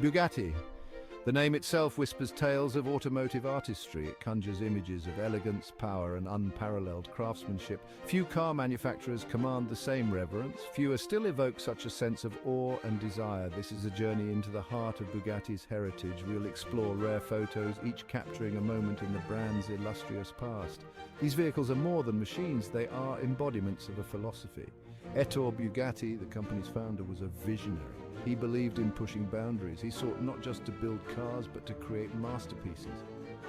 Bugatti. The name itself whispers tales of automotive artistry. It conjures images of elegance, power, and unparalleled craftsmanship. Few car manufacturers command the same reverence. Fewer still evoke such a sense of awe and desire. This is a journey into the heart of Bugatti's heritage. We'll explore rare photos, each capturing a moment in the brand's illustrious past. These vehicles are more than machines, they are embodiments of a philosophy. Ettore Bugatti, the company's founder, was a visionary. He believed in pushing boundaries. He sought not just to build cars, but to create masterpieces.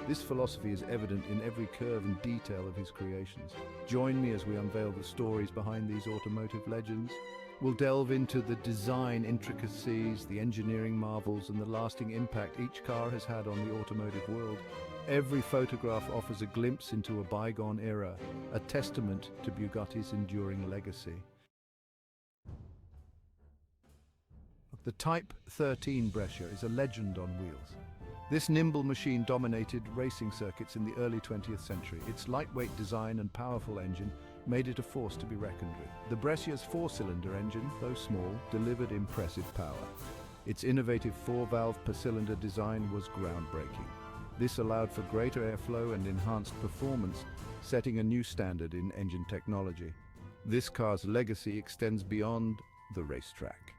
This philosophy is evident in every curve and detail of his creations. Join me as we unveil the stories behind these automotive legends. We'll delve into the design intricacies, the engineering marvels, and the lasting impact each car has had on the automotive world. Every photograph offers a glimpse into a bygone era, a testament to Bugatti's enduring legacy. The Type 13 Brescia is a legend on wheels. This nimble machine dominated racing circuits in the early 20th century. Its lightweight design and powerful engine made it a force to be reckoned with. The Brescia's four-cylinder engine, though small, delivered impressive power. Its innovative four-valve per-cylinder design was groundbreaking. This allowed for greater airflow and enhanced performance, setting a new standard in engine technology. This car's legacy extends beyond the racetrack.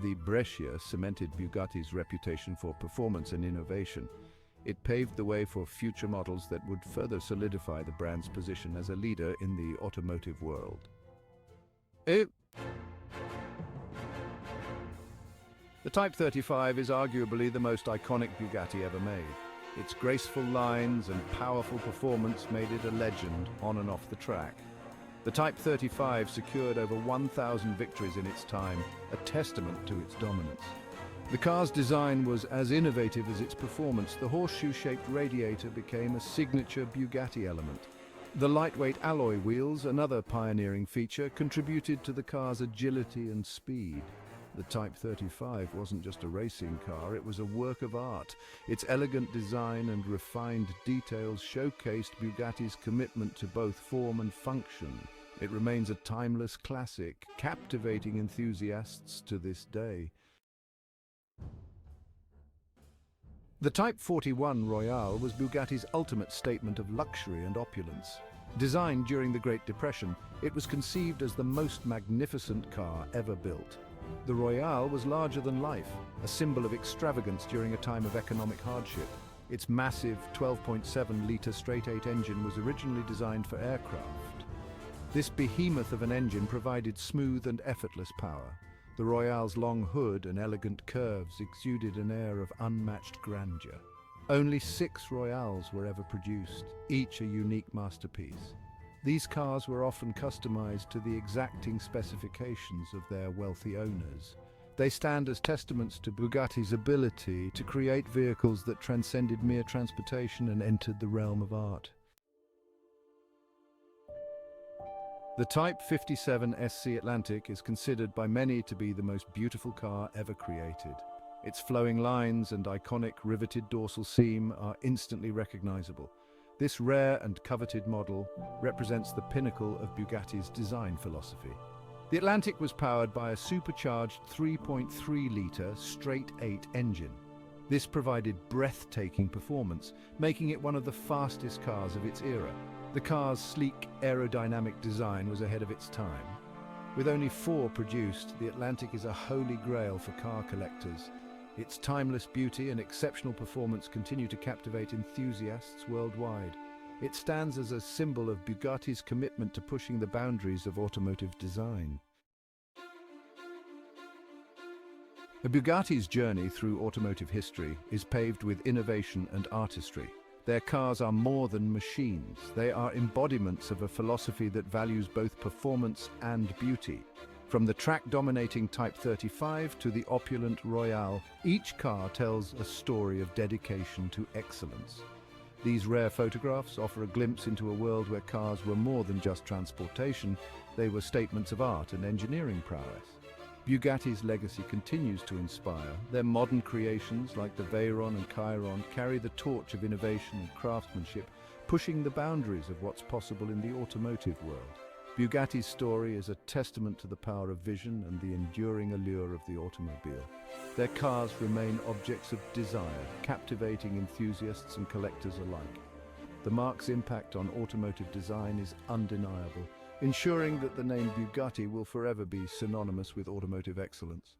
The Brescia cemented Bugatti's reputation for performance and innovation. It paved the way for future models that would further solidify the brand's position as a leader in the automotive world. The Type 35 is arguably the most iconic Bugatti ever made. Its graceful lines and powerful performance made it a legend on and off the track. The Type 35 secured over 1,000 victories in its time, a testament to its dominance. The car's design was as innovative as its performance. The horseshoe-shaped radiator became a signature Bugatti element. The lightweight alloy wheels, another pioneering feature, contributed to the car's agility and speed. The Type 35 wasn't just a racing car, it was a work of art. Its elegant design and refined details showcased Bugatti's commitment to both form and function. It remains a timeless classic, captivating enthusiasts to this day. The Type 41 Royale was Bugatti's ultimate statement of luxury and opulence. Designed during the Great Depression, it was conceived as the most magnificent car ever built. The Royale was larger than life, a symbol of extravagance during a time of economic hardship. Its massive 12.7-litre straight-eight engine was originally designed for aircraft. This behemoth of an engine provided smooth and effortless power. The Royale's long hood and elegant curves exuded an air of unmatched grandeur. Only 6 Royales were ever produced, each a unique masterpiece. These cars were often customized to the exacting specifications of their wealthy owners. They stand as testaments to Bugatti's ability to create vehicles that transcended mere transportation and entered the realm of art. The Type 57 SC Atlantic is considered by many to be the most beautiful car ever created. Its flowing lines and iconic riveted dorsal seam are instantly recognizable. This rare and coveted model represents the pinnacle of Bugatti's design philosophy. The Atlantic was powered by a supercharged 3.3-litre straight-eight engine. This provided breathtaking performance, making it one of the fastest cars of its era. The car's sleek aerodynamic design was ahead of its time. With only 4 produced, the Atlantic is a holy grail for car collectors. Its timeless beauty and exceptional performance continue to captivate enthusiasts worldwide. It stands as a symbol of Bugatti's commitment to pushing the boundaries of automotive design. Bugatti's journey through automotive history is paved with innovation and artistry. Their cars are more than machines. They are embodiments of a philosophy that values both performance and beauty. From the track-dominating Type 35 to the opulent Royale, each car tells a story of dedication to excellence. These rare photographs offer a glimpse into a world where cars were more than just transportation, they were statements of art and engineering prowess. Bugatti's legacy continues to inspire. Their modern creations, like the Veyron and Chiron, carry the torch of innovation and craftsmanship, pushing the boundaries of what's possible in the automotive world. Bugatti's story is a testament to the power of vision and the enduring allure of the automobile. Their cars remain objects of desire, captivating enthusiasts and collectors alike. The marque's impact on automotive design is undeniable, ensuring that the name Bugatti will forever be synonymous with automotive excellence.